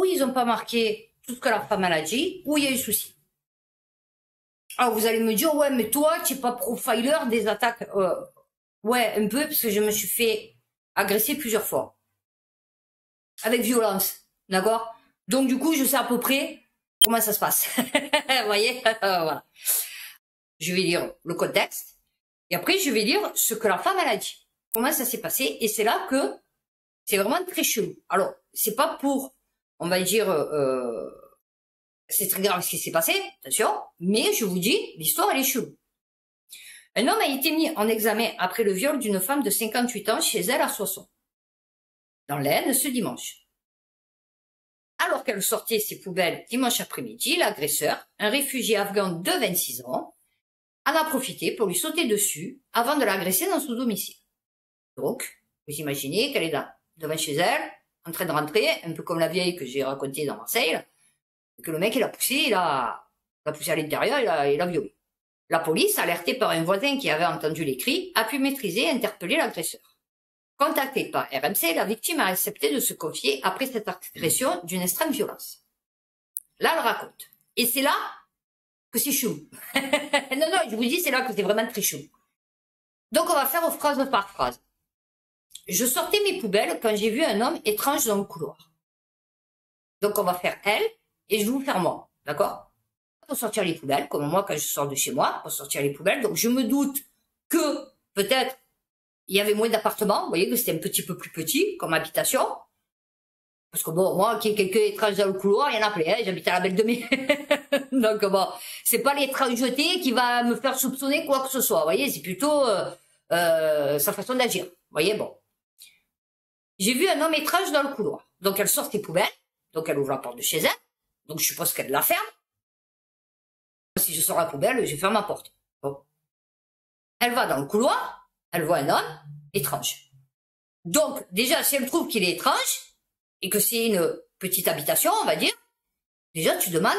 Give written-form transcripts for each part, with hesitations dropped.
ou ils n'ont pas marqué tout ce que la femme a dit, ou il y a eu souci. Alors vous allez me dire, ouais, mais toi, tu n'es pas profiler des attaques. Ouais, un peu, parce que je me suis fait agresser plusieurs fois. Avec violence, d'accord? Donc du coup, je sais à peu près comment ça se passe. Vous voyez? Voilà. Je vais lire le contexte, et après je vais lire ce que la femme elle a dit. Comment ça s'est passé, et c'est là que c'est vraiment très chelou. Alors, c'est pas pour, on va dire, c'est très grave ce qui s'est passé, attention, mais je vous dis, l'histoire elle est chelou. Un homme a été mis en examen après le viol d'une femme de 58 ans chez elle à Soissons, dans l'Aisne, ce dimanche. Alors qu'elle sortait ses poubelles dimanche après-midi, l'agresseur, un réfugié afghan de 26 ans, en a profité pour lui sauter dessus avant de l'agresser dans son domicile. Donc, vous imaginez qu'elle est devant chez elle, en train de rentrer, un peu comme la vieille que j'ai racontée dans Marseille, et que le mec, il l'a poussé à l'intérieur, il l'a violé. La police, alertée par un voisin qui avait entendu les cris, a pu maîtriser et interpeller l'agresseur. Contactée par RMC, la victime a accepté de se confier après cette agression d'une extrême violence. Là, elle raconte. Et c'est là que c'est chou. Non, je vous dis, c'est là que c'est vraiment très chou. Donc, on va faire phrase par phrase. Je sortais mes poubelles quand j'ai vu un homme étrange dans le couloir. Donc, on va faire elle et je vais vous faire moi. D'accord? Pour sortir les poubelles, comme moi quand je sors de chez moi, pour sortir les poubelles. Donc, je me doute que peut-être il y avait moins d'appartements. Vous voyez que c'était un petit peu plus petit comme habitation. Parce que bon, moi, qu'il y ait quelqu'un étrange dans le couloir, il y en a plein, hein, j'habite à la Belle de Mai. Donc bon, c'est pas l'étrangeté qui va me faire soupçonner quoi que ce soit. Vous voyez, c'est plutôt sa façon d'agir. Vous voyez, bon. J'ai vu un homme étrange dans le couloir. Donc elle sort ses poubelles, donc elle ouvre la porte de chez elle, donc je suppose qu'elle la ferme. Si je sors la poubelle, je ferme ma porte. Bon. Elle va dans le couloir, elle voit un homme étrange. Donc déjà, si elle trouve qu'il est étrange, et que c'est une petite habitation, on va dire, déjà tu demandes,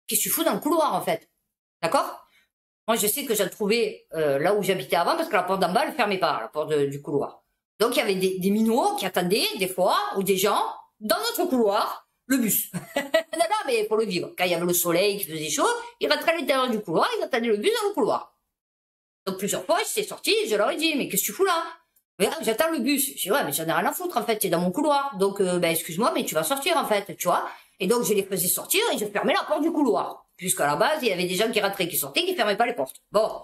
qu'est-ce que tu fous dans le couloir en fait? D'accord? Moi je sais que j'en trouvais là où j'habitais avant, parce que la porte d'en bas, elle ne fermait pas, la porte du couloir. Donc il y avait des minots qui attendaient des fois, ou des gens, dans notre couloir, le bus. Non, mais pour le vivre. Quand il y avait le soleil qui faisait chaud, ils rentraient à l'intérieur du couloir, ils attendaient le bus dans le couloir. Donc plusieurs fois, j'étais sortie, je leur ai dit, mais qu'est-ce que tu fous là? Mais j'attends le bus. Je dis, ouais, mais j'en ai rien à foutre en fait, c'est dans mon couloir. Donc excuse-moi, mais tu vas sortir en fait, tu vois. Et donc je les faisais sortir et je fermais la porte du couloir. Puisqu'à la base, il y avait des gens qui rentraient, qui sortaient, qui fermaient pas les portes. Bon.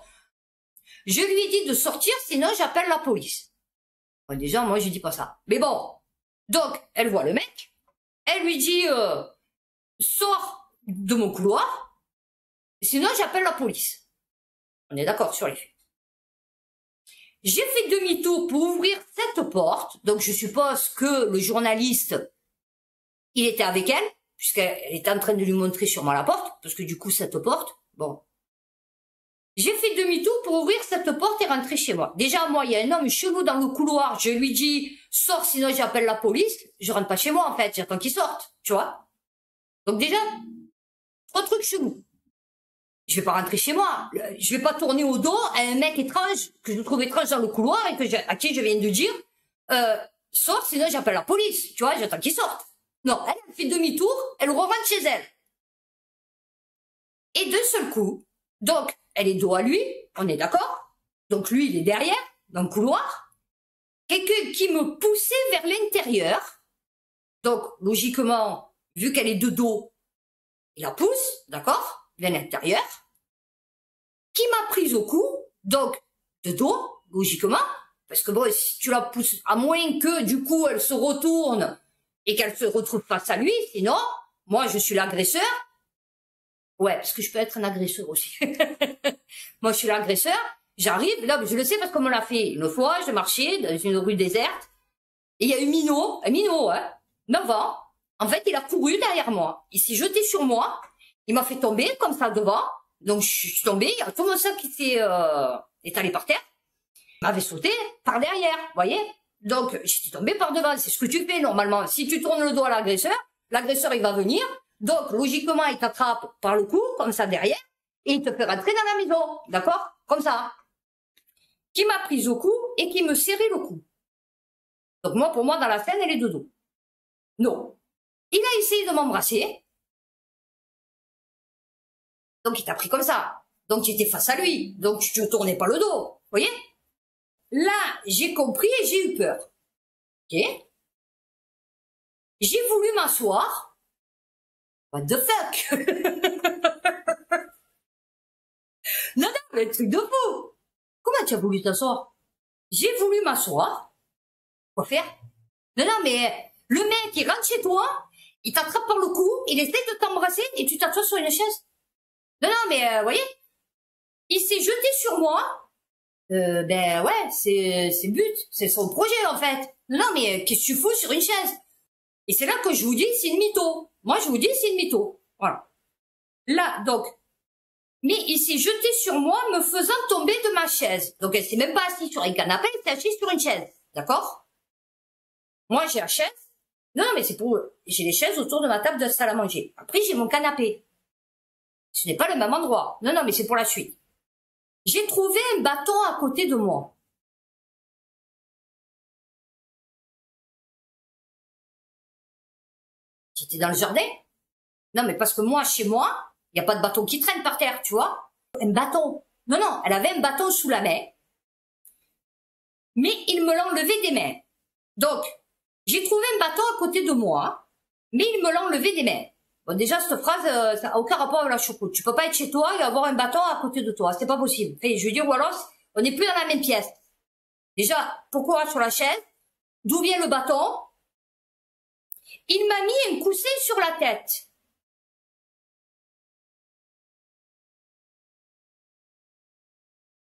Je lui ai dit de sortir, sinon j'appelle la police. Bon, déjà, moi, je dis pas ça. Mais bon. Donc, elle voit le mec. Elle lui dit, sors de mon couloir. Sinon, j'appelle la police. On est d'accord sur les faits. J'ai fait demi-tour pour ouvrir cette porte. Donc, je suppose que le journaliste, il était avec elle, puisqu'elle était en train de lui montrer sûrement la porte, parce que du coup, cette porte, bon. J'ai fait demi-tour pour ouvrir cette porte et rentrer chez moi. Déjà, moi, il y a un homme chelou dans le couloir. Je lui dis, sors, sinon j'appelle la police. Je rentre pas chez moi, en fait. J'attends qu'il sorte, tu vois. Donc déjà, trois trucs chelous. Je vais pas rentrer chez moi. Je vais pas tourner au dos à un mec étrange, que je trouve étrange dans le couloir et à qui je viens de dire, sors, sinon j'appelle la police. Tu vois, j'attends qu'il sorte. Non, elle fait demi-tour, elle rentre chez elle. Et d'un seul coup, donc, elle est dos à lui, on est d'accord? Donc lui, il est derrière, dans le couloir. Quelqu'un qui me poussait vers l'intérieur. Donc, logiquement, vu qu'elle est de dos, il la pousse, d'accord? Vers l'intérieur. Qui m'a prise au cou, donc, de dos, logiquement. Parce que bon, si tu la pousses, à moins que, du coup, elle se retourne et qu'elle se retrouve face à lui, sinon, moi, je suis l'agresseur. Ouais, parce que je peux être un agresseur aussi. Moi, je suis l'agresseur. J'arrive, là, je le sais parce qu'on me l'a fait une fois, je marchais dans une rue déserte, et il y a un minot, hein, 9 ans. En fait, il a couru derrière moi. Il s'est jeté sur moi. Il m'a fait tomber comme ça devant. Donc, je suis tombée. Il y a tout mon sac qui s'est étalé par terre. Il m'avait sauté par derrière, vous voyez. Donc, j'étais tombée par devant. C'est ce que tu fais normalement. Si tu tournes le dos à l'agresseur, il va venir. Donc, logiquement, il t'attrape par le cou, comme ça, derrière, et il te fait rentrer dans la maison. D'accord? Comme ça. Qui m'a prise au cou et qui me serrait le cou. Donc, moi, pour moi, dans la scène, elle est de dos. Non. Il a essayé de m'embrasser. Donc, il t'a pris comme ça. Donc, tu étais face à lui. Donc, tu ne tournais pas le dos. Vous voyez? Là, j'ai compris et j'ai eu peur. Ok? J'ai voulu m'asseoir. What the fuck? Non, non, mais truc de fou. Comment tu as voulu t'asseoir? J'ai voulu m'asseoir. Quoi faire? Non, non, mais le mec, il rentre chez toi, il t'attrape par le cou, il essaie de t'embrasser et tu t'assois sur une chaise. Non, non, mais voyez, il s'est jeté sur moi. Ben ouais, c'est le but, c'est son projet en fait. Non, non, mais qu'est-ce que tu fous sur une chaise? Et c'est là que je vous dis, c'est une mytho. Moi, je vous dis, c'est une mytho. Voilà. Là, donc, mais il s'est jeté sur moi, me faisant tomber de ma chaise. Donc, elle s'est même pas assise sur un canapé, elle s'est assise sur une chaise. D'accord? Moi, j'ai la chaise. Non, mais c'est pour... J'ai les chaises autour de ma table de salle à manger. Après, j'ai mon canapé. Ce n'est pas le même endroit. Non, non, mais c'est pour la suite. J'ai trouvé un bâton à côté de moi. J'étais dans le jardin. Non, mais parce que moi, chez moi, il n'y a pas de bâton qui traîne par terre, tu vois. Un bâton. Non, non, elle avait un bâton sous la main. Mais il me l'a enlevé des mains. Donc, j'ai trouvé un bâton à côté de moi, mais il me l'a enlevé des mains. Bon, déjà, cette phrase, ça n'a aucun rapport avec la choucroute. Tu peux pas être chez toi et avoir un bâton à côté de toi. C'est pas possible. Enfin, je veux dire, ou alors, on n'est plus dans la même pièce. Déjà, pourquoi sur la chaise? D'où vient le bâton? Il m'a mis un coussin sur la tête.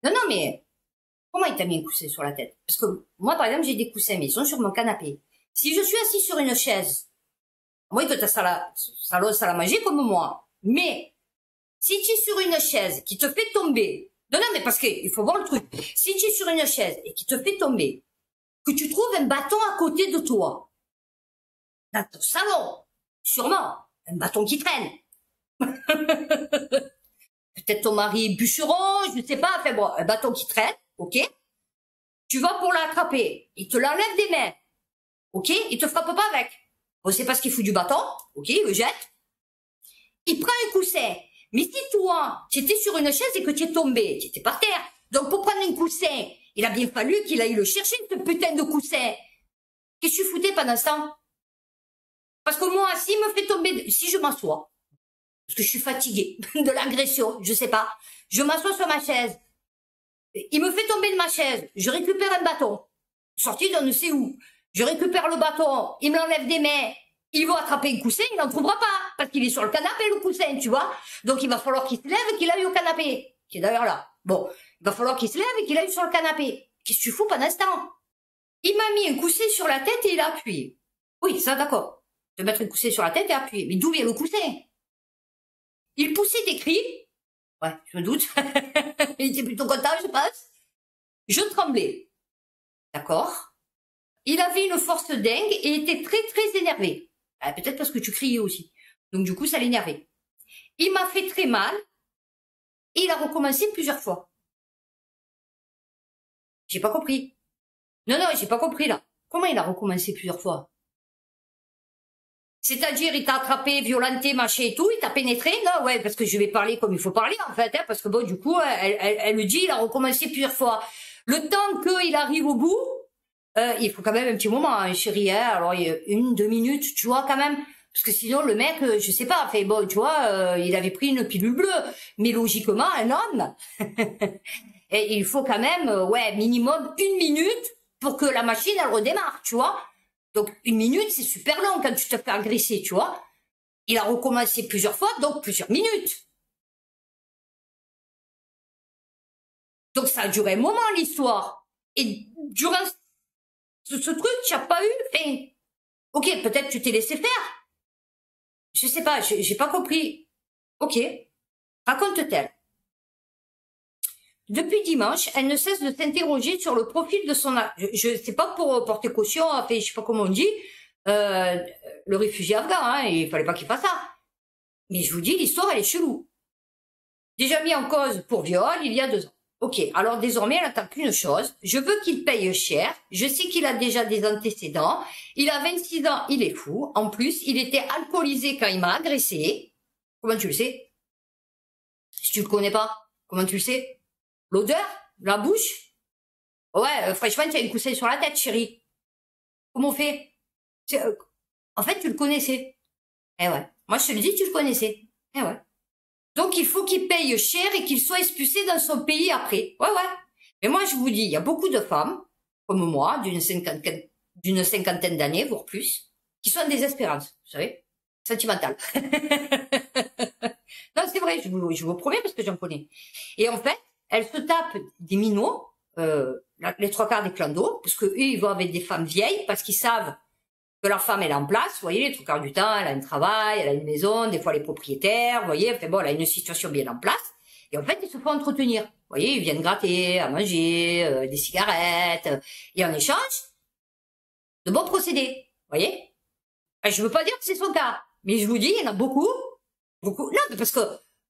Non, non, mais comment il t'a mis un coussin sur la tête? Parce que moi, par exemple, j'ai des coussins, mais ils sont sur mon canapé. Si je suis assis sur une chaise, moi, que t'as salle à manger comme moi. Mais, si tu es sur une chaise qui te fait tomber, non, non, mais parce qu'il faut voir le truc. Si tu es sur une chaise et qui te fait tomber, que tu trouves un bâton à côté de toi, dans ton salon, sûrement, un bâton qui traîne. Peut-être ton mari est bûcheron, je ne sais pas, enfin bon, un bâton qui traîne, ok? Tu vas pour l'attraper, il te l'enlève des mains, ok? Il te frappe pas avec. On sait pas ce qu'il fout du bâton, ok? Il le jette. Il prend un coussin. Mais si toi, tu étais sur une chaise et que tu es tombé, tu étais par terre. Donc pour prendre un coussin, il a bien fallu qu'il aille le chercher, ce putain de coussin. Qu'est-ce que tu foutais pendant ce temps? Parce que moi, s'il me fait tomber, si je m'assois, parce que je suis fatiguée de l'agression, je sais pas, je m'assois sur ma chaise, il me fait tomber de ma chaise, je récupère un bâton, sorti de ne sait où, je récupère le bâton, il me l'enlève des mains, il va attraper un coussin, il n'en trouvera pas, parce qu'il est sur le canapé, le coussin, tu vois. Donc il va falloir qu'il se lève et qu'il aille au canapé, qui est d'ailleurs là. Bon, il va falloir qu'il se lève et qu'il aille sur le canapé. Qu'est-ce que tu fous pendant ce temps? Il m'a mis un coussin sur la tête et il a appuyé. Oui, ça d'accord. De mettre un coussin sur la tête et appuyer. Mais d'où vient le coussin? Il poussait des cris. Ouais, je me doute. Il était plutôt content, je pense. Je tremblais. D'accord? Il avait une force dingue et était très très énervé. Peut-être parce que tu criais aussi. Donc du coup, ça l'énervait. Il m'a fait très mal et il a recommencé plusieurs fois. J'ai pas compris. Non, non, j'ai pas compris là. Comment il a recommencé plusieurs fois? C'est-à-dire, il t'a attrapé, violenté, machin et tout, il t'a pénétré? Non, ouais, parce que je vais parler comme il faut parler en fait, hein, parce que bon, du coup, elle me dit, il a recommencé plusieurs fois. Le temps qu'il arrive au bout, il faut quand même un petit moment, hein, chérie, hein, alors il y a 1-2 minutes, tu vois, quand même. Parce que sinon, le mec, je sais pas, fait bon, tu vois, il avait pris une pilule bleue. Mais logiquement, un homme, et il faut quand même, ouais, minimum 1 minute pour que la machine, elle redémarre, tu vois. Donc, 1 minute, c'est super long quand tu te fais agresser, tu vois. Il a recommencé plusieurs fois, donc plusieurs minutes. Donc, ça a duré un moment, l'histoire. Et durant ce truc, tu n'as pas eu, enfin, ok, peut-être tu t'es laissé faire. Je sais pas, j'ai pas compris. Ok, raconte-t-elle. Depuis dimanche, elle ne cesse de s'interroger sur le profil de son... Je sais pas pour porter caution, enfin, je sais pas comment on dit, le réfugié afghan, hein, il fallait pas qu'il fasse ça. Mais je vous dis, l'histoire, elle est chelou. Déjà mis en cause pour viol il y a 2 ans. Ok, alors désormais, elle attend qu'une chose. Je veux qu'il paye cher. Je sais qu'il a déjà des antécédents. Il a 26 ans, il est fou. En plus, il était alcoolisé quand il m'a agressé. Comment tu le sais? Si tu le connais pas, comment tu le sais? L'odeur? La bouche? Ouais, franchement, tu as une coussin sur la tête, chérie. Comment on fait? En fait, tu le connaissais. Eh ouais. Moi, je te le dis, tu le connaissais. Eh ouais. Donc, il faut qu'il paye cher et qu'il soit expulsé dans son pays après. Ouais, ouais. Mais moi, je vous dis, il y a beaucoup de femmes, comme moi, d'une cinquantaine d'années, voire plus, qui sont en désespérance, vous savez, sentimentale. Non, c'est vrai, je vous promets parce que j'en connais. Et en fait, elles se tapent des minots, les trois quarts des clandos, parce que eux, ils vont avec des femmes vieilles, parce qu'ils savent que leur femme elle est en place, vous voyez, les trois quarts du temps, elle a un travail, elle a une maison, des fois elle est propriétaire, vous voyez, enfin bon, elle a une situation bien en place, et en fait, ils se font entretenir. Vous voyez, ils viennent gratter, à manger, des cigarettes, et en échange, de bons procédés, vous voyez. Je veux pas dire que c'est son cas, mais je vous dis, il y en a beaucoup, beaucoup, non, mais parce que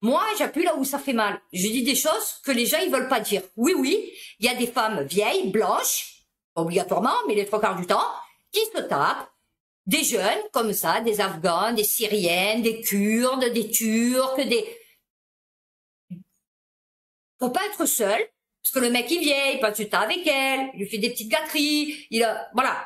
moi, j'appuie là où ça fait mal. Je dis des choses que les gens, ils veulent pas dire. Oui, oui, il y a des femmes vieilles, blanches, obligatoirement, mais les trois quarts du temps, qui se tapent des jeunes comme ça, des Afghans, des Syriens, des Kurdes, des Turcs, des... Faut pas être seul, parce que le mec il vient, il passe du temps avec elle, il lui fait des petites gâteries, voilà.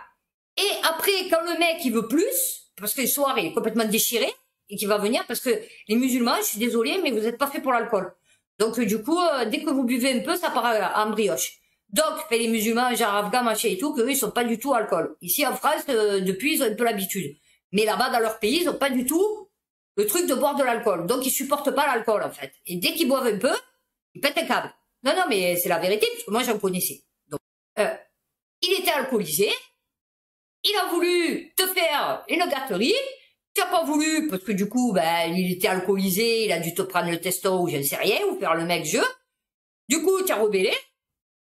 Et après, quand le mec il veut plus, parce que le soir il est complètement déchiré, et qu'il va venir, parce que les musulmans, je suis désolée, mais vous n'êtes pas fait pour l'alcool. Donc du coup, dès que vous buvez un peu, ça part en brioche. Donc, les musulmans, genre afghans, machin et tout, qu'eux, ils sont pas du tout alcool. Ici, en France, depuis, ils ont un peu l'habitude. Mais là-bas, dans leur pays, ils ont pas du tout le truc de boire de l'alcool. Donc, ils supportent pas l'alcool, en fait. Et dès qu'ils boivent un peu, ils pètent un câble. Non, non, mais c'est la vérité, parce que moi, j'en connaissais. Donc, il était alcoolisé. Il a voulu te faire une gâterie. Tu n'as pas voulu, parce que du coup, ben, il était alcoolisé, il a dû te prendre le testo ou je ne sais rien, ou faire le mec jeu. Du coup, tu as rebellé.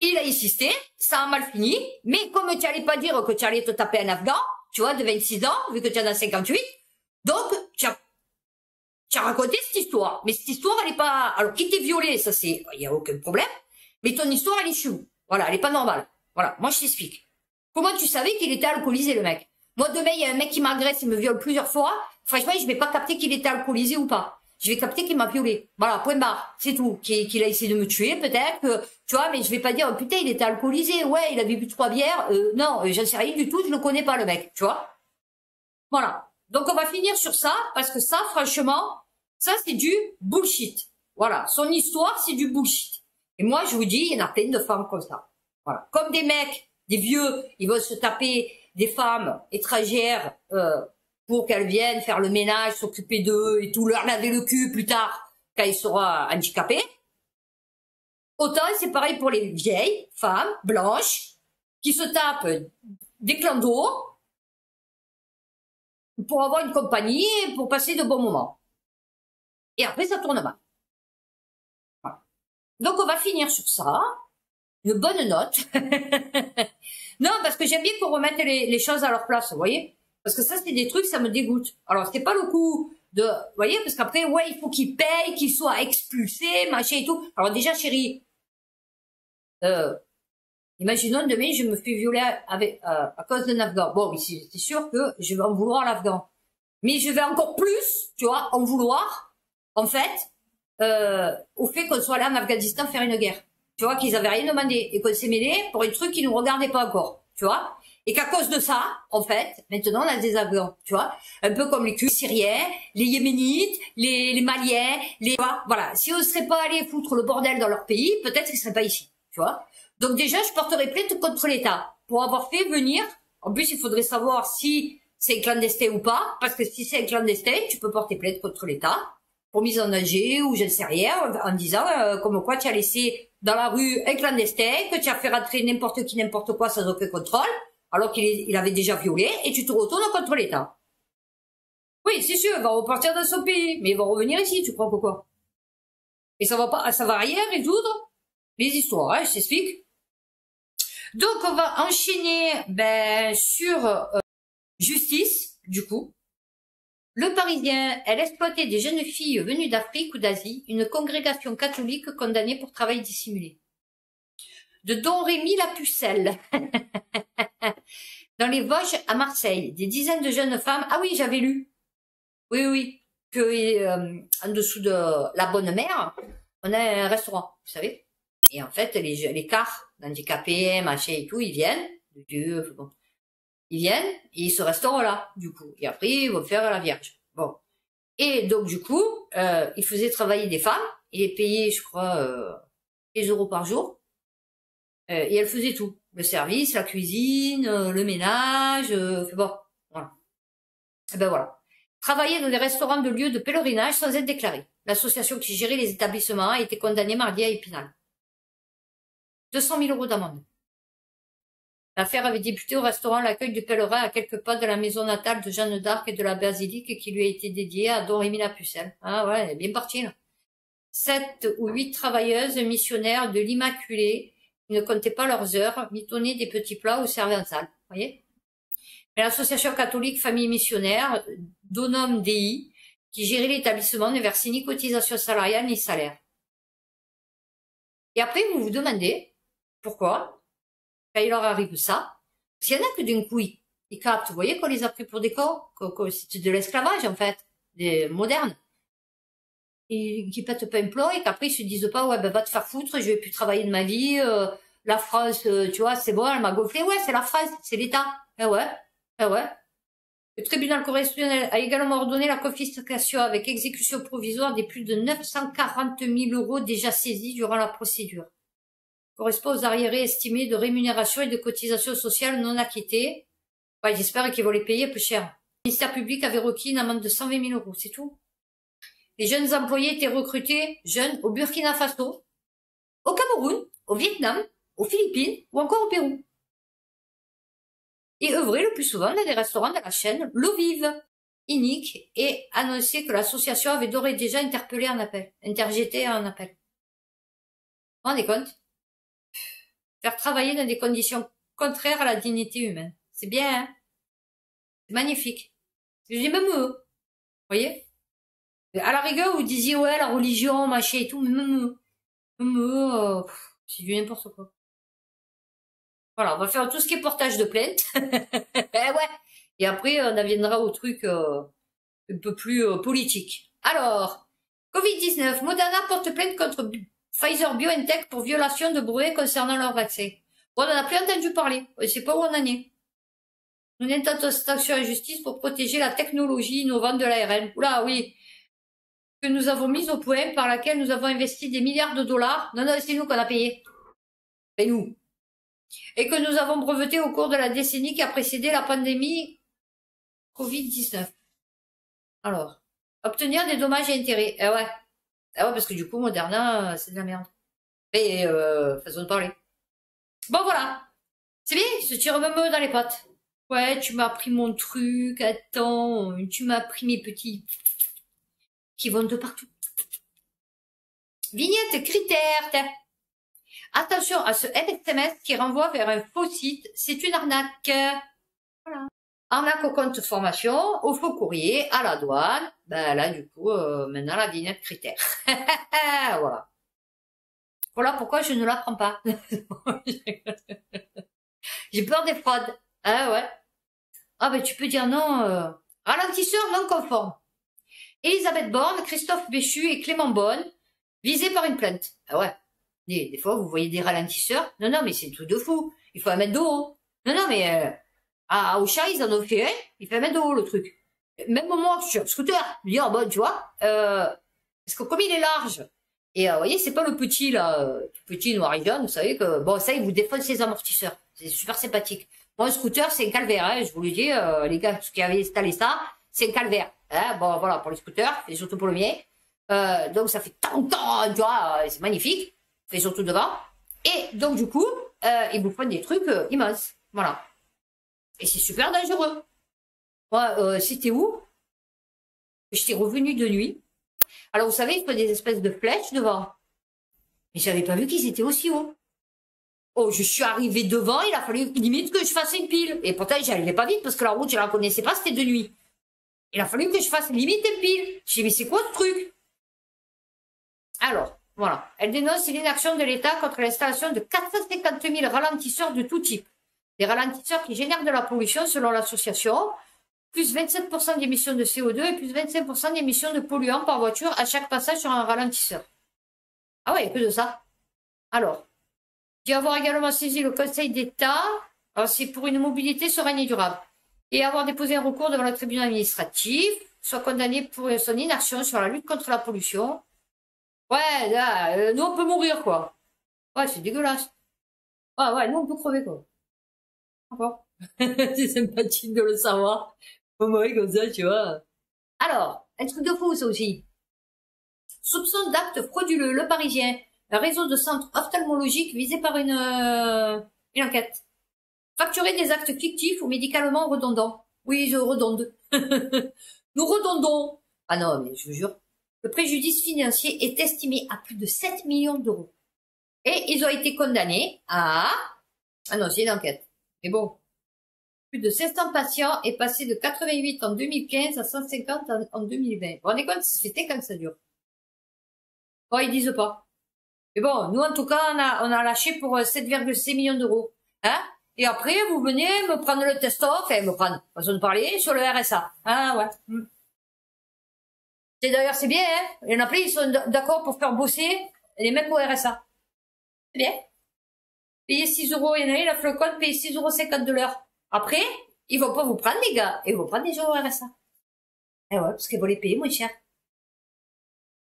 Il a insisté, ça a mal fini, mais comme tu allais pas dire que tu allais te taper un Afghan, tu vois, de 26 ans, vu que tu en as 58, donc tu as raconté cette histoire. Mais cette histoire, elle est pas... Alors, qu'il t'ait violé, ça c'est... Il y a aucun problème, mais ton histoire, elle est chelou. Voilà, elle est pas normale. Voilà, moi je t'explique. Comment tu savais qu'il était alcoolisé, le mec? Moi, demain, il y a un mec qui m'agresse et me viole plusieurs fois, franchement, je vais pas capter qu'il était alcoolisé ou pas. Je vais capter qu'il m'a violé. Voilà, point barre. C'est tout. Qu'il a essayé de me tuer, peut-être, tu vois, mais je vais pas dire, oh, putain, il était alcoolisé. Ouais, il avait bu 3 bières. Non, j'en sais rien du tout, je le connais pas, le mec, tu vois. Voilà. Donc, on va finir sur ça, parce que ça, franchement, ça, c'est du bullshit. Voilà. Son histoire, c'est du bullshit. Et moi, je vous dis, il y en a plein de femmes comme ça. Voilà. Comme des mecs, des vieux, ils vont se taper des femmes étrangères, pour qu'elles viennent faire le ménage, s'occuper d'eux et tout, leur laver le cul plus tard quand ils seront handicapés. Autant c'est pareil pour les vieilles femmes blanches qui se tapent des clandos pour avoir une compagnie et pour passer de bons moments. Et après ça tourne mal. Voilà. Donc on va finir sur ça. Une bonne note. Non, parce que j'aime bien qu'on remette les choses à leur place, vous voyez. Parce que ça, c'est des trucs, ça me dégoûte. Alors, c'était pas le coup de... Vous voyez, parce qu'après, ouais, il faut qu'il paye, qu'il soit expulsé, machin et tout. Alors déjà, chérie, imaginons demain, je me fais violer à cause d'un Afghan. Bon, c'est sûr que je vais en vouloir à l'Afghan. Mais je vais encore plus, tu vois, en vouloir, en fait, au fait qu'on soit là en Afghanistan faire une guerre. Tu vois, qu'ils avaient rien demandé et qu'on s'est mêlé pour un truc qui nous regardait pas encore, tu vois. Et qu'à cause de ça, en fait, maintenant, on a des Afghans, tu vois. Un peu comme les Kurdes syriens, les Yéménites, les Maliens, voilà. Si on serait pas allé foutre le bordel dans leur pays, peut-être qu'ils seraient pas ici, tu vois. Donc déjà, je porterai plainte contre l'État pour avoir fait venir. En plus, il faudrait savoir si c'est un clandestin ou pas, parce que si c'est un clandestin, tu peux porter plainte contre l'État pour mise en danger ou je ne sais rien, en disant comme quoi tu as laissé dans la rue un clandestin, que tu as fait rentrer n'importe qui, n'importe quoi sans aucun contrôle, alors qu'il avait déjà violé, et tu te retournes contre l'État. Oui, c'est sûr, il va repartir dans son pays, mais il va revenir ici, tu crois pourquoi? Et ça va rien résoudre les histoires, hein, je t'explique. Donc on va enchaîner sur justice, du coup. Le Parisien, elle exploitait des jeunes filles venues d'Afrique ou d'Asie, une congrégation catholique condamnée pour travail dissimulé. de Don Rémy la Pucelle. Dans les Vosges, à Marseille, des dizaines de jeunes femmes... Ah oui, j'avais lu. Oui, oui. Que en dessous de la Bonne Mère, on a un restaurant, vous savez. Et en fait, les cars handicapés, machin et tout, ils viennent. Bon. Ils viennent et ils se restaurent là, du coup. Et après, ils vont faire la Vierge. Bon. Et donc, du coup, ils faisaient travailler des femmes. Ils les payaient, je crois, 15 € par jour. Et elles faisaient tout. Le service, la cuisine, le ménage, bon, voilà. Et ben voilà. Travailler dans des restaurants de lieux de pèlerinage sans être déclaré. L'association qui gérait les établissements a été condamnée mardi à Épinal. 200 000 € d'amende. L'affaire avait débuté au restaurant L'accueil du pèlerin à quelques pas de la maison natale de Jeanne d'Arc et de la basilique qui lui a été dédiée à Don Rémy la Pucelle. Ah ouais, elle est bien partie là. 7 ou 8 travailleuses missionnaires de l'Immaculée qui ne comptaient pas leurs heures, mitonnaient des petits plats ou servaient en salle. Voyez? Mais l'association catholique Famille Missionnaire, Donum Dei, qui gérait l'établissement, ne versait ni cotisation salariale ni salaire. Et après, vous vous demandez pourquoi, quand il leur arrive ça, parce qu'il y en a que d'un coup, ils captent. Vous voyez qu'on les a pris pour des cons, que c'était de l'esclavage, en fait, des modernes. Et qui pètent pas un plomb et qu'après ils se disent pas, ouais, ben, va te faire foutre, je vais plus travailler de ma vie, la France, tu vois, c'est bon, elle m'a gonflé. Ouais, c'est la France, c'est l'État. Eh ouais, eh ouais. Le tribunal correctionnel a également ordonné la confiscation avec exécution provisoire des plus de 940 000 € déjà saisis durant la procédure. Correspond aux arriérés estimés de rémunération et de cotisations sociales non acquittées. Ouais, j'espère qu'ils vont les payer plus cher. Le ministère public avait requis une amende de 120 000 €, c'est tout. Les jeunes employés étaient recrutés, jeunes, au Burkina Faso, au Cameroun, au Vietnam, aux Philippines ou encore au Pérou. Et œuvraient le plus souvent dans des restaurants de la chaîne L'Eau Vive, inique, et annonçaient que l'association avait d'ores et déjà interjeté un appel. Vous vous rendez compte? Faire travailler dans des conditions contraires à la dignité humaine. C'est bien, hein? C'est magnifique. Je dis même eux. Vous voyez? À la rigueur, vous disiez, ouais, la religion, machin et tout, mais même c'est du n'importe quoi. Voilà, on va faire tout ce qui est portage de plainte. Ouais. Et après, on viendra au truc un peu plus politique. Alors, Covid-19, Moderna porte plainte contre Pfizer-BioNTech pour violation de brevets concernant leur vaccin. Bon, on n'en a plus entendu parler. On ne sait pas où on en est. Nous intentons cette action en justice pour protéger la technologie innovante de l'ARN. Oula, oui. Que nous avons mise au point, par laquelle nous avons investi des milliards de dollars. Non, c'est nous qu'on a payé. C'est nous. Et que nous avons breveté au cours de la décennie qui a précédé la pandémie Covid-19. Alors, obtenir des dommages et intérêts. Eh ouais. Eh ouais, parce que du coup, Moderna, c'est de la merde. Et façon de parler. Bon, voilà. C'est bien, il se tire même dans les pattes. Ouais, tu m'as pris mon truc, attends, tu m'as pris mes petits... qui vont de partout. Vignette critères. Attention à ce SMS qui renvoie vers un faux site. C'est une arnaque. Voilà. Arnaque au compte formation, au faux courrier, à la douane. Ben là, du coup, maintenant la vignette critères. Voilà. Voilà pourquoi je ne la prends pas. J'ai peur des fraudes. Ah ouais. Ah ben tu peux dire non. Ralentisseur non conforme. Elisabeth Borne, Christophe Béchu et Clément Beaune, visés par une plainte. Ah ouais. Des fois, vous voyez des ralentisseurs. Non, non, mais c'est tout de fou. Il faut un mètre de haut. Non, non, mais à Auchan, ils en ont fait un. Il fait un mètre de haut, le truc. Même moi, je suis un scooter. Je dis, bon, tu vois, parce que comme il est large, et vous voyez, c'est pas le petit, là, tout petit, noir et jaune, vous savez que, bon, ça, il vous défonce les amortisseurs. C'est super sympathique. Bon, un scooter, c'est un calvaire, hein, je vous le dis, les gars qui avaient installé ça, c'est un calvaire. Hein, bon, voilà, pour les scooters, et surtout pour le mien. Donc, ça fait tant, tu vois, c'est magnifique. Et surtout devant. Et donc, du coup, ils vous prennent des trucs immenses. Voilà. Et c'est super dangereux. Moi, c'était où? J'étais revenu de nuit. Alors, vous savez, il faut des espèces de flèches devant. Mais j'avais pas vu qu'ils étaient aussi hauts. Oh, je suis arrivé devant, il a fallu limite que je fasse une pile. Et pourtant, j'arrivais pas vite parce que la route, je la connaissais pas, c'était de nuit. Il a fallu que je fasse limite une pile. J'ai dit, mais c'est quoi ce truc? Alors, Voilà. Elle dénonce l'inaction de l'État contre l'installation de 450 000 ralentisseurs de tout type. Des ralentisseurs qui génèrent de la pollution selon l'association, plus 27% d'émissions de CO2 et plus 25% d'émissions de polluants par voiture à chaque passage sur un ralentisseur. Ah ouais, que de ça. Alors, d'y avoir également saisi le Conseil d'État, c'est pour une mobilité sereine et durable, et avoir déposé un recours devant le tribunal administratif, soit condamné pour son inaction sur la lutte contre la pollution. Ouais, là, nous on peut mourir, quoi. Ouais, c'est dégueulasse. Ouais, nous on peut crever, quoi. Encore. C'est sympathique de le savoir. Au moins, comme ça, tu vois. Alors, un truc de fou, ça aussi. Soupçon d'actes frauduleux, Le Parisien. Un réseau de centres ophtalmologiques visé par une enquête. Facturer des actes fictifs ou médicalement redondants. Oui, je redonde. Nous redondons. Ah non, mais je vous jure. Le préjudice financier est estimé à plus de 7 millions d'euros. Et ils ont été condamnés à... Ah non, c'est une enquête. Mais bon. Plus de 500 patients est passé de 88 en 2015 à 150 en 2020. Vous vous rendez compte, c'était quand ça dure. Bon, ils disent pas. Mais bon, nous, en tout cas, on a lâché pour 7,6 millions d'euros. Hein? Et après, vous venez me prendre le testo, enfin, me prendre, façon de parler, sur le RSA. Ah, ouais. D'ailleurs, c'est bien, hein. Il y en a plein, ils sont d'accord pour faire bosser les mecs au RSA. C'est bien. Payer 6 euros, il y en a il a fait le compte, payer 6,50 € de l'heure. Après, ils vont pas vous prendre, les gars. Ils vont prendre des gens au RSA. Eh ouais, parce qu'ils vont les payer moins cher.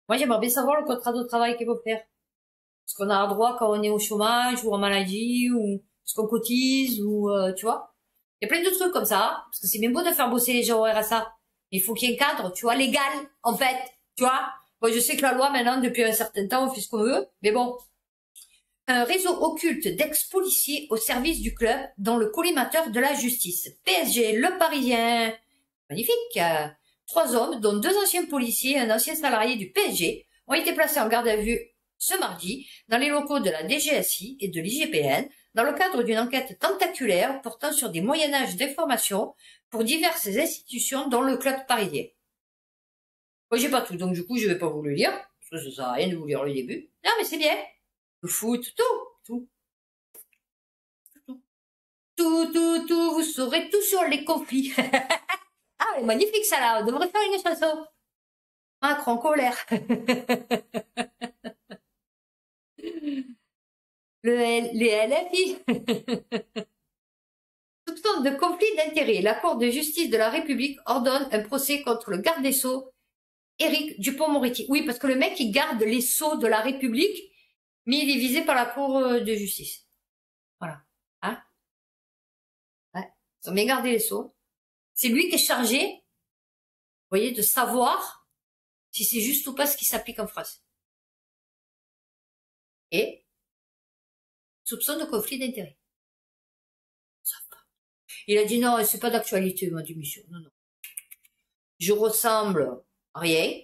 Moi, j'aimerais bien savoir le contrat de travail qu'ils vont faire. Est-ce qu'on a droit quand on est au chômage, ou en maladie, ou est-ce qu'on cotise, ou, tu vois. Il y a plein de trucs comme ça, parce que c'est bien beau de faire bosser les gens au RSA. Il faut qu'il y ait un cadre, tu vois, légal, en fait, tu vois. Bon, je sais que la loi, maintenant, depuis un certain temps, on fait ce qu'on veut, mais bon. Un réseau occulte d'ex-policiers au service du club dans le collimateur de la justice. PSG, Le Parisien. Magnifique. 3 hommes, dont 2 anciens policiers et un ancien salarié du PSG, ont été placés en garde à vue ce mardi dans les locaux de la DGSI et de l'IGPN dans le cadre d'une enquête tentaculaire portant sur des moyennages d'informations pour diverses institutions dont le club parisien. Moi, j'ai pas tout, donc du coup, je vais pas vous le lire, parce que ça sert à rien de vous lire le début. Non, mais c'est bien. Le foot, tout. Tout, vous saurez tout sur les conflits. Ah, elle est magnifique, ça, là. On devrait faire une chanson. Macron colère. Les LFI. Soupçon de conflit d'intérêts. La Cour de justice de la République ordonne un procès contre le garde des Sceaux, Éric Dupond-Moretti. Oui, parce que le mec, il garde les sceaux de la République, mais il est visé par la Cour de justice. Voilà. Hein? Ouais. Ils ont bien gardé les sceaux. C'est lui qui est chargé, vous voyez, de savoir si c'est juste ou pas ce qui s'applique en France. Et soupçon de conflit d'intérêts. Il a dit non, c'est pas d'actualité, ma démission. Non. Je ressemble à rien.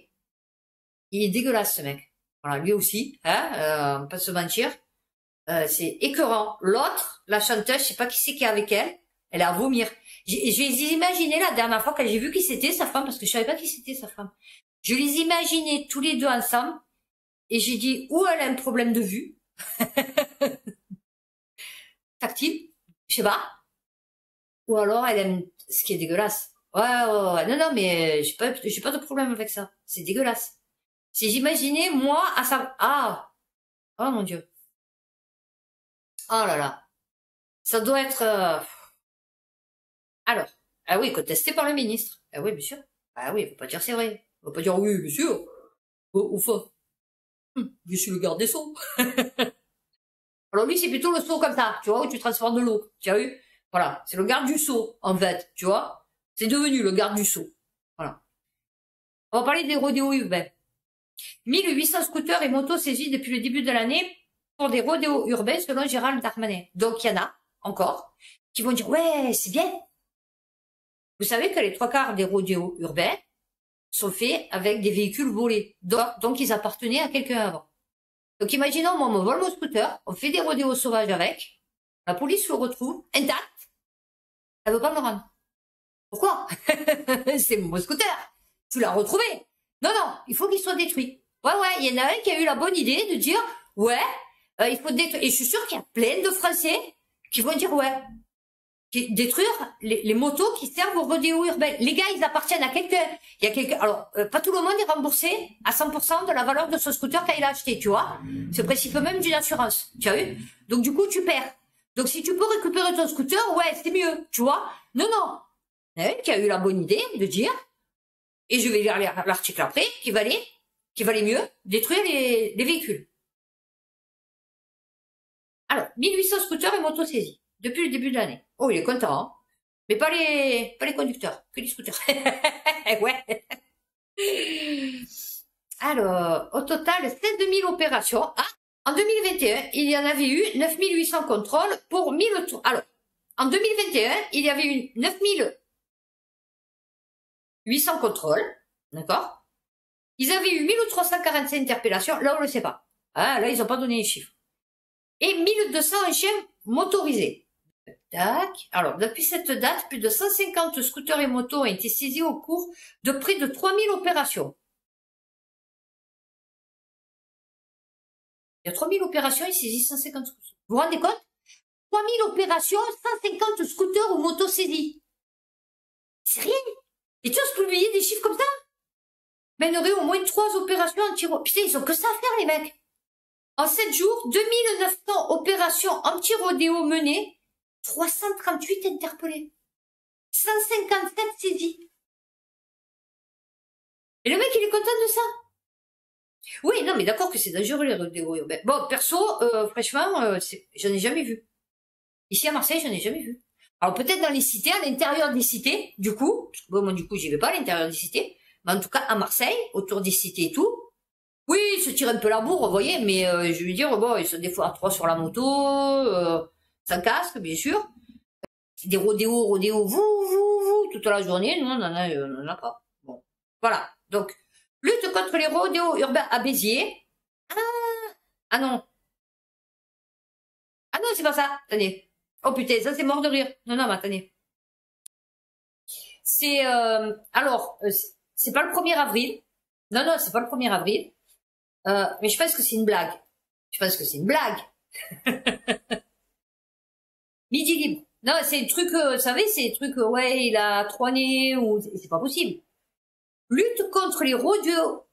Il est dégueulasse, ce mec. Voilà, lui aussi, hein, on peut pas se mentir. C'est écœurant. L'autre, la chanteuse, je sais pas qui c'est qui est avec elle. Elle est à vomir. Je les ai imaginés la dernière fois quand j'ai vu qui c'était sa femme, parce que je savais pas qui c'était sa femme. Je les imaginais tous les deux ensemble, et j'ai dit, ou elle a un problème de vue, tactile, je sais pas, ou alors elle aime ce qui est dégueulasse. Ouais. Non, mais j'ai pas de problème avec ça. C'est dégueulasse. Si j'imaginais, moi, à sa... Ah! Oh mon Dieu. Oh là là. Ça doit être... Alors, ah oui, contesté par le ministre. Ah oui, bien sûr. Ah oui, faut pas dire c'est vrai. Faut pas dire oui, bien sûr. Enfin, je suis le garde des Sceaux. Alors lui, c'est plutôt le seau comme ça, tu vois, où tu transformes de l'eau. Tu as vu? Voilà, c'est le garde du seau, en fait, tu vois. C'est devenu le garde du seau. Voilà. On va parler des rodéos urbains. 1800 scooters et motos saisis depuis le début de l'année pour des rodéos urbains selon Gérald Darmanin. Donc il y en a, encore, qui vont dire, ouais, c'est bien. Vous savez que les 3/4 des rodéos urbains sont faits avec des véhicules volés. Donc ils appartenaient à quelqu'un avant. Donc imaginons, moi, on me vole mon scooter, on fait des rodéos sauvages avec, la police le retrouve, intact, elle veut pas me le rendre. Pourquoi? C'est mon scooter. Tu l'as retrouvé. Non, il faut qu'il soit détruit. Ouais, il y en a un qui a eu la bonne idée de dire, ouais, il faut détruire. Et je suis sûre qu'il y a plein de Français qui vont dire, ouais, détruire les motos qui servent au rodéo urbain. Les gars, ils appartiennent à quelqu'un. Il y a quelqu'un. Alors, pas tout le monde est remboursé à 100% de la valeur de son scooter quand il a acheté, tu vois. C'est le principe même d'une assurance, tu as vu. Donc, du coup, tu perds. Donc, si tu peux récupérer ton scooter, ouais, c'est mieux, tu vois. Non. Il y en a un qui a eu la bonne idée de dire, et je vais lire l'article après, qu'il valait mieux détruire les véhicules. Alors, 1800 scooters et motos saisies depuis le début de l'année. Oh, il est content, hein. Mais pas les conducteurs, que les scooters. Ouais. Alors, au total, 16 000 opérations. Ah, en 2021, il y en avait eu 9 800 contrôles pour 1000 tours. Alors, en 2021, il y avait eu 9 800 contrôles. D'accord? Ils avaient eu 1345 interpellations. Là, on le sait pas. Ah, là, ils ont pas donné les chiffres. Et 1200 chiens motorisés. Tac. Alors, depuis cette date, plus de 150 scooters et motos ont été saisis au cours de près de 3000 opérations. Il y a 3000 opérations, ils saisissent 150 scooters. Vous vous rendez compte? 3000 opérations, 150 scooters ou motos saisis. C'est rien. Et tu oses publier des chiffres comme ça? Ben, il y aurait au moins 3 opérations anti-rodéo. Putain, ils ont que ça à faire, les mecs. En 7 jours, 2900 opérations anti-rodéo menées, 338 interpellés, 157 saisis. Et le mec, il est content de ça. Oui, non, mais d'accord que c'est dangereux, les rodéos urbains. Bon, perso, franchement, j'en ai jamais vu. Ici, à Marseille, j'en ai jamais vu. Alors, peut-être dans les cités, à l'intérieur des cités, du coup, parce que bon, moi, du coup, j'y vais pas à l'intérieur des cités, mais en tout cas, à Marseille, autour des cités et tout, oui, ils se tirent un peu la bourre, vous voyez, mais je veux dire, bon, ils sont des fois à 3 sur la moto, sans casque, bien sûr. Des rodéos, vous, toute la journée, nous, on en a pas. Bon, voilà. Donc, lutte contre les rodéos urbains à Béziers. Ah non. Ah non, c'est pas ça. Attendez. Oh putain, ça c'est mort de rire. Non, mais attendez. C'est, alors, c'est pas le 1er avril. Non, c'est pas le 1er avril. Mais je pense que c'est une blague. Midi libre. Non, c'est le truc, vous savez, c'est le truc, ouais, il a 3 nez, ou, c'est pas possible. Lutte contre les rodéos.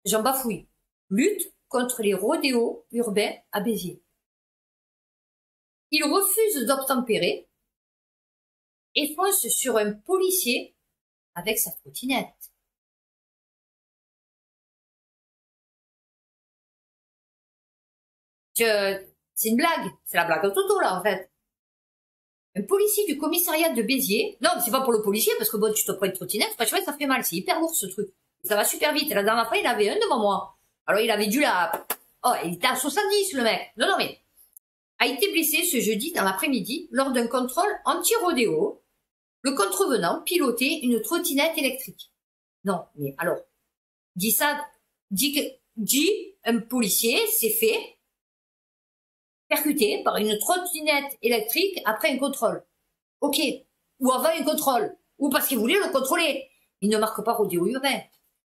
J'en bafouille. Lutte contre les rodéos urbains à Béziers. Il refuse d'obtempérer et fonce sur un policier avec sa trottinette. C'est une blague. C'est la blague au toto, là, en fait. Un policier du commissariat de Béziers. Non, c'est pas pour le policier, parce que bon, tu te prends une trottinette, franchement, ça fait mal. C'est hyper lourd, ce truc. Ça va super vite. La dernière fois, il avait un devant moi. Alors, il avait dû la... Oh, il était à 70, le mec. Non, mais... A été blessé ce jeudi dans l'après-midi lors d'un contrôle anti-rodéo. Le contrevenant pilotait une trottinette électrique. Non, mais alors... Dit un policier s'est fait percuté par une trottinette électrique après un contrôle. Ok. Ou avant un contrôle. Ou parce qu'il voulait le contrôler. Il ne marque pas rodéo urbain.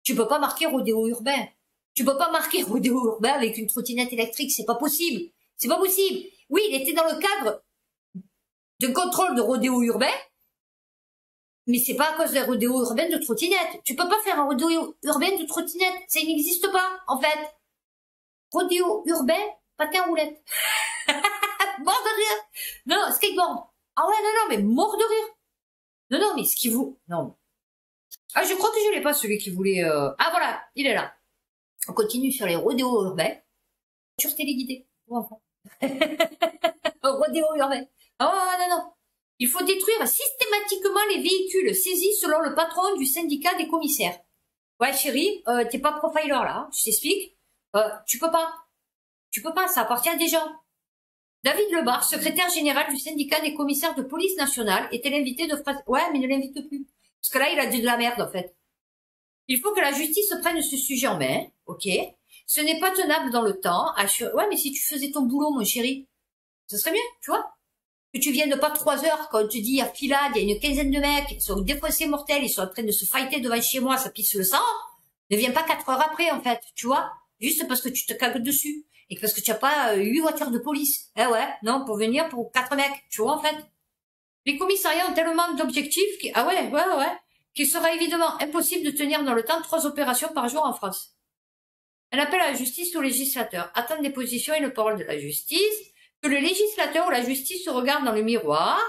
Tu peux pas marquer rodéo urbain. Tu peux pas marquer rodéo urbain avec une trottinette électrique. C'est pas possible. C'est pas possible. Oui, il était dans le cadre d'un contrôle de rodéo urbain. Mais c'est pas à cause d'un rodéo urbain de trottinette. Tu peux pas faire un rodéo urbain de trottinette. Ça n'existe pas, en fait. Rodéo urbain, patin roulette. Mort de rire. Non, skateboard. Ah ouais, non, mais mort de rire. Non, mais ce qui vous... Non. Ah, je crois que je l'ai pas, celui qui voulait... Ah, voilà, il est là. On continue sur les rodéos urbains. Sur téléguidé, pour enfants. Rodéo urbain. Oh, non. Il faut détruire systématiquement les véhicules saisis selon le patron du syndicat des commissaires. Ouais, chérie, t'es pas profiler, là, hein, je t'explique. Tu peux pas. Ça appartient à des gens. David Lebar, secrétaire général du syndicat des commissaires de police nationale, était l'invité de phrase. Ouais, mais ne l'invite plus. Parce que là, il a dit de la merde, en fait. Il faut que la justice prenne ce sujet en main, ok? Ce n'est pas tenable dans le temps. Ouais, mais si tu faisais ton boulot, mon chéri, ce serait mieux, tu vois? Que tu viennes pas 3 heures quand on te dit, il y a filade, il y a une quinzaine de mecs, ils sont défoncés mortels, ils sont en train de se fighter devant chez moi, ça pisse le sang. Ne viens pas 4 heures après, en fait, tu vois, juste parce que tu te cagues dessus et parce que tu n'as pas 8 voitures de police. Eh ouais, non, pour venir pour 4 mecs, tu vois, en fait. Les commissariats ont tellement d'objectifs qu'il sera évidemment impossible de tenir dans le temps 3 opérations par jour en France. Un appel à la justice aux législateurs. Attendre des positions et une parole de la justice. Que le législateur ou la justice se regarde dans le miroir.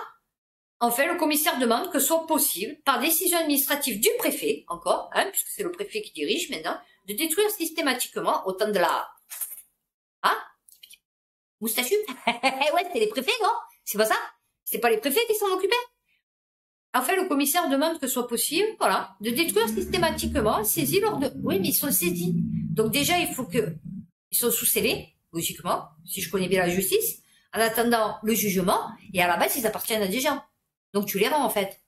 Enfin, le commissaire demande que soit possible, par décision administrative du préfet, encore, puisque c'est le préfet qui dirige maintenant, de détruire systématiquement autant de la... Hein? Moustachu? Ouais, c'est les préfets, non? C'est pas ça? C'est pas les préfets qui s'en occupaient? Enfin, le commissaire demande que soit possible, voilà, de détruire systématiquement, saisis lors de... Oui, mais ils sont saisis. Donc déjà, il faut que... Ils sont sous scellés, logiquement, si je connais bien la justice, en attendant le jugement, et à la base, ils appartiennent à des gens. Donc tu les rends, en fait.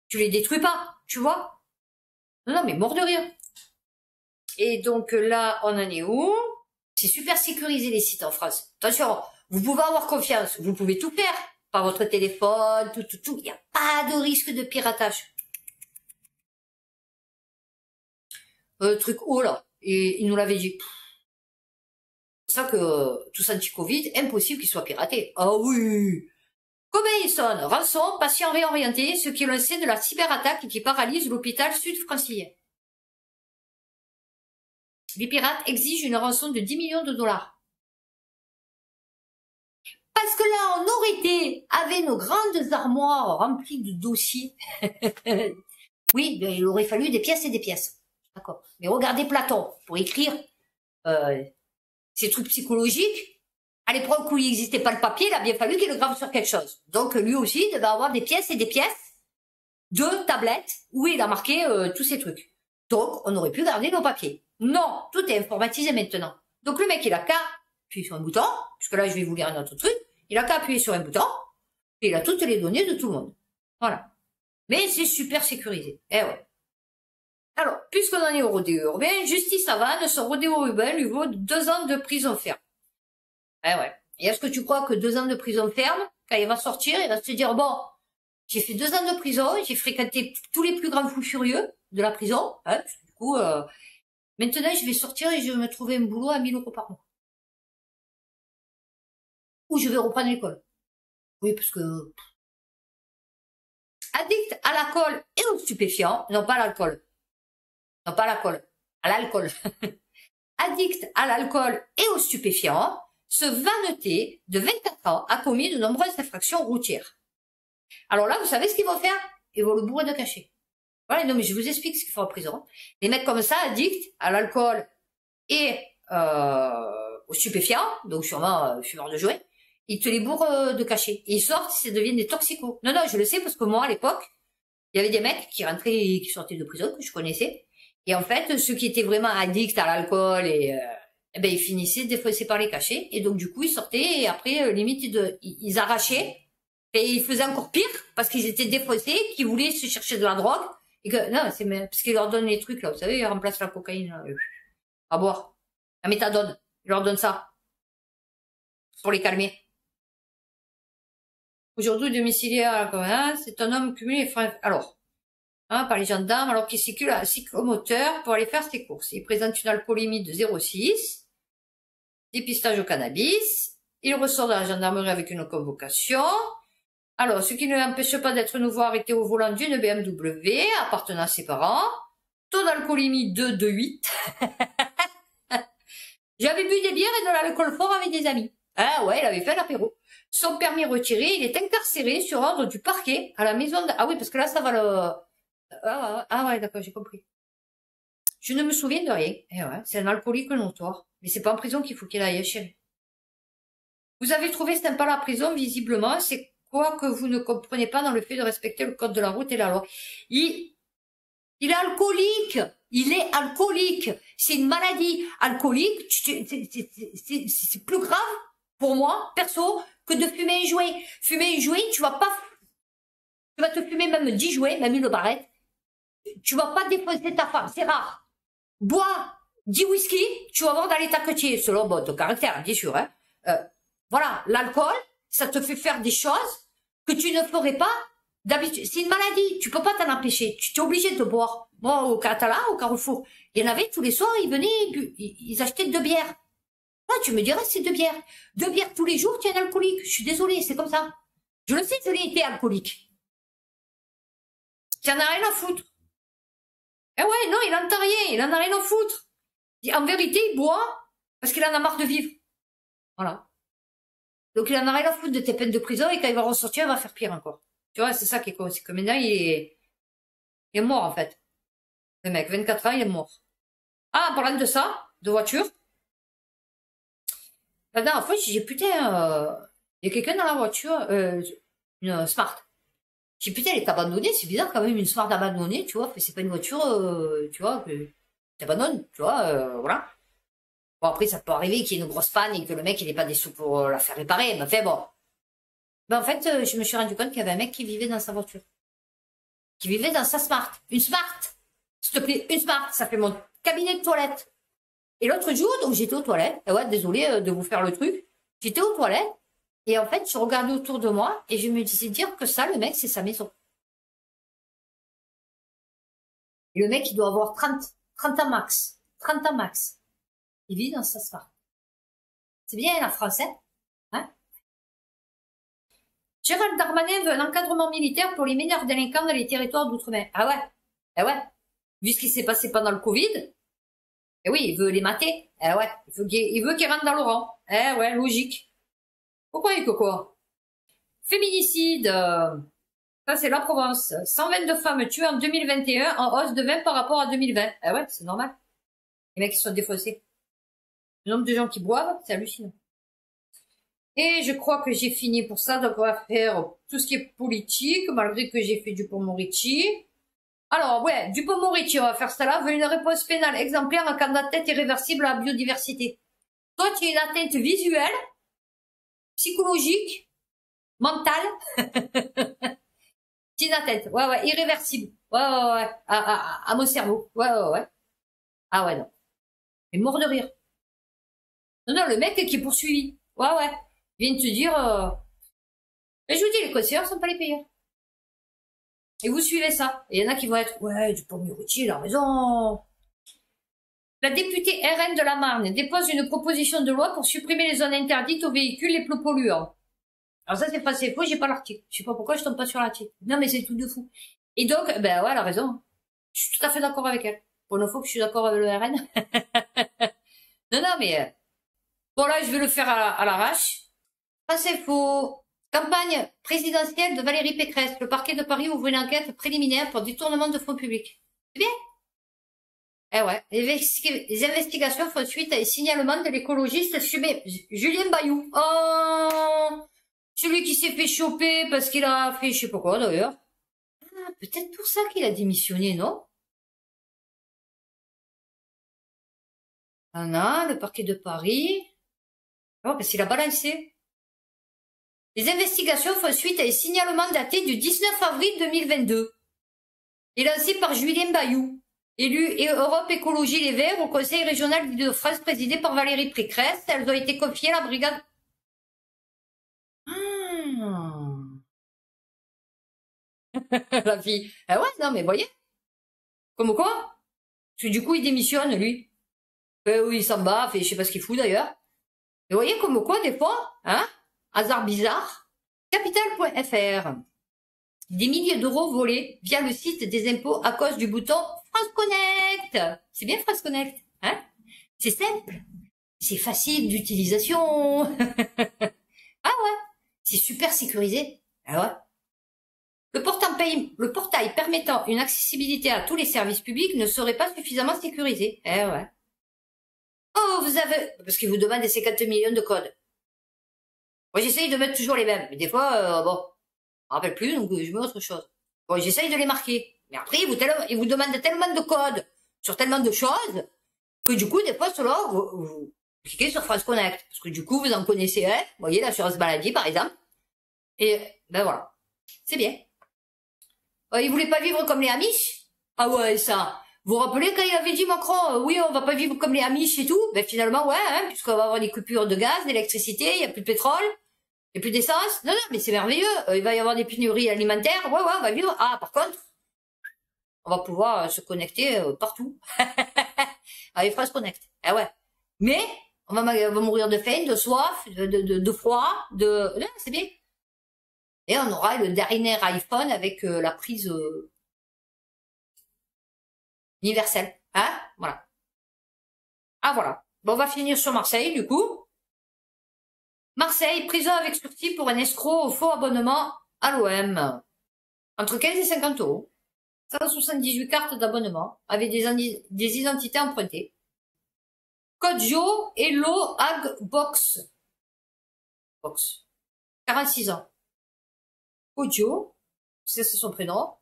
Tu les détruis pas, tu vois? Non, mais mort de rire. Et donc là, on en est où? C'est super sécurisé, les sites en France. Attention, vous pouvez avoir confiance, vous pouvez tout faire. Par votre téléphone, tout. Il n'y a pas de risque de piratage. Truc haut, là. Et il nous l'avait dit. C'est ça que tous anti-Covid, impossible qu'il soit piraté. Ah oui! Combien il sonne? Rançon, patient réorienté, ce qui est le sait de la cyberattaque qui paralyse l'hôpital sud-francilien. Les pirates exigent une rançon de 10 millions de dollars. Parce que là, on aurait été avec nos grandes armoires remplies de dossiers. Oui, ben, il aurait fallu des pièces et des pièces. D'accord. Mais regardez Platon, pour écrire ces trucs psychologiques, à l'époque où il n'existait pas le papier, il a bien fallu qu'il le grave sur quelque chose. Donc lui aussi devait avoir des pièces et des pièces de tablettes où il a marqué tous ces trucs. Donc on aurait pu garder nos papiers. Non, tout est informatisé maintenant. Donc le mec, il a qu'à appuyer sur un bouton, puisque là je vais vous lire un autre truc, il a qu'à appuyer sur un bouton, et il a toutes les données de tout le monde. Voilà. Mais c'est super sécurisé. Eh ouais. Alors, puisqu'on en est au rodéo urbain, justice à Vannes, son rodéo urbain lui vaut 2 ans de prison ferme. Eh ouais. Et est-ce que tu crois que 2 ans de prison ferme, quand il va sortir, il va se dire, bon, j'ai fait 2 ans de prison, j'ai fréquenté tous les plus grands fous furieux de la prison, du coup, maintenant je vais sortir et je vais me trouver un boulot à 1000 € par mois. Ou je vais reprendre l'école. Oui, parce que... Addict à l'alcool et aux stupéfiants, non pas à l'alcool. Non pas à l'alcool, à l'alcool. Addict à l'alcool et aux stupéfiants, ce vanneté de 24 ans a commis de nombreuses infractions routières. Alors là, vous savez ce qu'ils vont faire? Ils vont le bourrer de cachet. Voilà, non mais je vous explique ce qu'ils font en prison. Les mecs comme ça, addicts à l'alcool et aux stupéfiants, donc sûrement fumeurs de joints, ils te les bourrent de cachet. Et ils sortent, ils deviennent des toxicos. Non, je le sais parce que moi, à l'époque, il y avait des mecs qui rentraient et qui sortaient de prison, que je connaissais. Et en fait, ceux qui étaient vraiment addicts à l'alcool ils finissaient défoncés par les cachets. Et donc, du coup, ils sortaient et après, limite, ils arrachaient. Et ils faisaient encore pire parce qu'ils étaient défoncés, qu'ils voulaient se chercher de la drogue. Et que, non, c'est parce qu'ils leur donnent les trucs, là. Vous savez, ils remplacent la cocaïne, là, à boire. La méthadone. Ils leur donnent ça. Pour les calmer. Aujourd'hui, domiciliaire, c'est un homme cumulé, alors, par les gendarmes, alors qu'il circule à cyclomoteur pour aller faire ses courses. Il présente une alcoolémie de 0,6, dépistage au cannabis, il ressort de la gendarmerie avec une convocation. Alors, ce qui ne l'empêche pas d'être nouveau arrêté au volant d'une BMW appartenant à ses parents. Taux d'alcoolémie de 2,8. J'avais bu des bières et de l'alcool fort avec des amis. Ah ouais, il avait fait l'apéro. Son permis retiré, il est incarcéré sur ordre du parquet à la maison de... Ah oui, parce que là, ça va le... Ah ouais, d'accord, j'ai compris. Je ne me souviens de rien. Eh ouais, c'est un alcoolique notoire. Mais c'est pas en prison qu'il faut qu'il aille, chérie. Vous avez trouvé sympa la prison, visiblement. C'est quoi que vous ne comprenez pas dans le fait de respecter le code de la route et la loi? Il est alcoolique. Il est alcoolique. C'est une maladie. Alcoolique, c'est plus grave pour moi, perso, que de fumer un joint. Fumer un joint, tu vas te fumer même 10 joints, même une barrette. Tu vas pas défoncer ta femme, c'est rare. Bois 10 whisky, tu vas voir dans l'état que tu es, selon ton caractère, bien sûr. Voilà, l'alcool, ça te fait faire des choses que tu ne ferais pas D'habitude, c'est une maladie, tu peux pas t'en empêcher, tu es obligé de boire. Moi, au Catala, au Carrefour, il y en avait tous les soirs, ils venaient, ils achetaient 2 bières. Moi, tu me dirais, c'est 2 bières. 2 bières tous les jours, tu es un alcoolique. Je suis désolée, c'est comme ça. Je le sais, je l'ai été alcoolique. Tu en as rien à foutre. Eh ouais, non, il n'entend rien, il en a rien à foutre. En vérité, il boit parce qu'il en a marre de vivre. Voilà. Donc il en a rien à foutre de tes peines de prison et quand il va ressortir, il va faire pire encore. Tu vois, c'est ça qui est con. C'est que maintenant, il est mort, en fait. Le mec, 24 ans, il est mort. Ah, en parlant de ça, de voiture. La dernière fois, j'ai dit, putain, il y a quelqu'un dans la voiture, une Smart. J'ai dit, putain, elle est abandonnée, c'est bizarre quand même, une Smart abandonnée, tu vois, c'est pas une voiture, tu vois, que t'abandonnes, tu vois, voilà. Bon, après, ça peut arriver qu'il y ait une grosse panne et que le mec, il n'ait pas des sous pour la faire réparer, mais fait, bon. Ben, en fait, je me suis rendu compte qu'il y avait un mec qui vivait dans sa voiture. Qui vivait dans sa Smart. Une Smart! S'il te plaît, une Smart, ça fait mon cabinet de toilette. Et l'autre jour, donc j'étais aux toilettes, et ouais, désolé de vous faire le truc, j'étais aux toilettes, et en fait, je regardais autour de moi, et je me disais dire que ça, le mec, c'est sa maison. Et le mec, il doit avoir 30 ans max. 30 ans max. Il vit dans sa Smart. C'est bien la France, hein? Gérald Darmanin veut un encadrement militaire pour les mineurs délinquants dans les territoires d'outre-mer. Ah ouais? Eh ouais. Vu ce qui s'est passé pendant le Covid, eh oui, il veut les mater. Eh ouais. Il veut qu'ils rentrent dans le rang. Eh ouais, logique. Pourquoi il que quoi? Féminicide. Ça, c'est la Provence. 122 femmes tuées en 2021, en hausse de 20 par rapport à 2020. Eh ouais, c'est normal. Les mecs, ils sont défaussés. Le nombre de gens qui boivent, c'est hallucinant. Et je crois que j'ai fini pour ça, donc on va faire tout ce qui est politique, malgré que j'ai fait Dupond-Moretti. Alors, ouais, Dupond-Moretti, on va faire ça là, veut une réponse pénale exemplaire en cas d'atteinte irréversible à la biodiversité. Toi, tu as une atteinte visuelle, psychologique, mentale, c'est une atteinte, ouais, irréversible, ouais, à mon cerveau, ouais. Ah ouais, non. Mais mort de rire. Non, le mec qui est poursuivi, ouais, vient te dire, et je vous dis, les conseillers sont pas les payeurs. Et vous suivez ça. Et il y en a qui vont être, ouais, Dupond-Moretti, il a raison. La députée RN de la Marne dépose une proposition de loi pour supprimer les zones interdites aux véhicules les plus polluants. Alors ça, c'est pas assez faux, j'ai pas l'article. Je sais pas pourquoi je tombe pas sur l'article. Non, mais c'est tout de fou. Et donc, ben ouais, elle a raison. Je suis tout à fait d'accord avec elle. Pour une fois que je suis d'accord avec le RN. non, mais, bon là, je vais le faire à l'arrache. Pas c'est faux. Campagne présidentielle de Valérie Pécresse. Le parquet de Paris ouvre une enquête préliminaire pour détournement de fonds publics. C'est bien? Eh ouais. Les investigations font suite à un signalement de l'écologiste Julien Bayou. Oh! Celui qui s'est fait choper parce qu'il a fait je sais pas quoi d'ailleurs. Ah, peut-être pour ça qu'il a démissionné, non? Ah non, le parquet de Paris. Oh, parce qu'il a balancé. Les investigations font suite à un signalement daté du 19 avril 2022 et lancé par Julien Bayou, élu et Europe Écologie Les Verts au Conseil régional d'Île-de-France présidé par Valérie Pécresse. Elles ont été confiées à la brigade. La fille. Ah ouais, non, mais voyez. Comme quoi? Parce que du coup, il démissionne, lui. Oui, il s'en bat, fait, je sais pas ce qu'il fout d'ailleurs. Mais voyez comme quoi, des fois, hein? Hasard bizarre. Capital.fr. Des milliers d'euros volés via le site des impôts à cause du bouton France Connect. C'est bien France Connect, hein? C'est simple. C'est facile d'utilisation. Ah ouais. C'est super sécurisé. Ah ouais. Le portail permettant une accessibilité à tous les services publics ne serait pas suffisamment sécurisé. Eh ouais. Oh, vous avez... Parce qu'ils vous demandent des 50 millions de codes. Moi, j'essaye de mettre toujours les mêmes. Mais des fois, bon, je me rappelle plus, donc je mets autre chose. Bon, j'essaye de les marquer. Mais après, ils vous demandent tellement de codes sur tellement de choses que du coup, des fois, cela, vous cliquez sur France Connect. Parce que du coup, vous en connaissez un. Vous voyez, l'assurance maladie, par exemple. Et, ben voilà. C'est bien. Ils voulaient pas vivre comme les Amish? Ah ouais, ça. Vous vous rappelez quand il avait dit Macron, oui, on va pas vivre comme les Amish et tout? Ben finalement, ouais, hein, puisqu'on va avoir des coupures de gaz, d'électricité, il y a plus de pétrole. Il n'y a plus d'essence? Non, non, mais c'est merveilleux. Il va y avoir des pénuries alimentaires. Ouais, ouais, on va vivre. Ah, par contre, on va pouvoir se connecter partout. Avec France Connect. Ah ouais. Mais, on va mourir de faim, de soif, de froid, de... Non, c'est bien. Et on aura le dernier iPhone avec la prise universelle. Hein? Voilà. Ah, voilà. Bon, on va finir sur Marseille, du coup. Marseille, prison avec sursis pour un escroc au faux abonnement à l'OM. Entre 15 et 50 euros. 178 cartes d'abonnement avec des identités empruntées. Code Jo, Hello, Ag, Box. 46 ans. Kojo, c'est son prénom.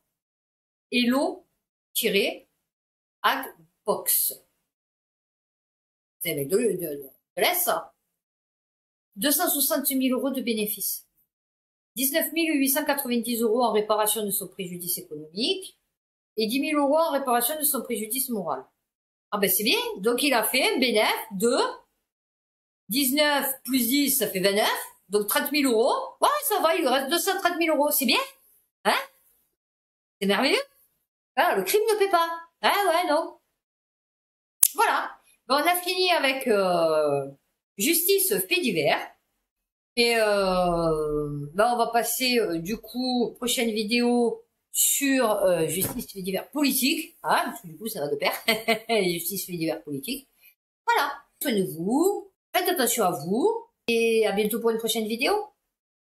Hello, Ag, Box. C'est un mec de l'Est, ça. 268 000 euros de bénéfices. 19 890 euros en réparation de son préjudice économique. Et 10 000 euros en réparation de son préjudice moral. Ah ben c'est bien. Donc il a fait un bénéfice de 19 plus 10, ça fait 29. Donc 30 000 euros. Ouais, ça va, il lui reste 230 000 euros. C'est bien. Hein? C'est merveilleux. Ah, le crime ne paie pas. Ah ouais, non. Voilà. Bon, on a fini avec justice fait divers. Et ben on va passer du coup, prochaine vidéo sur justice fait divers politique. Hein, parce que du coup, ça va de pair. Justice fait divers politique. Voilà. Soignez-vous. Faites attention à vous. Et à bientôt pour une prochaine vidéo.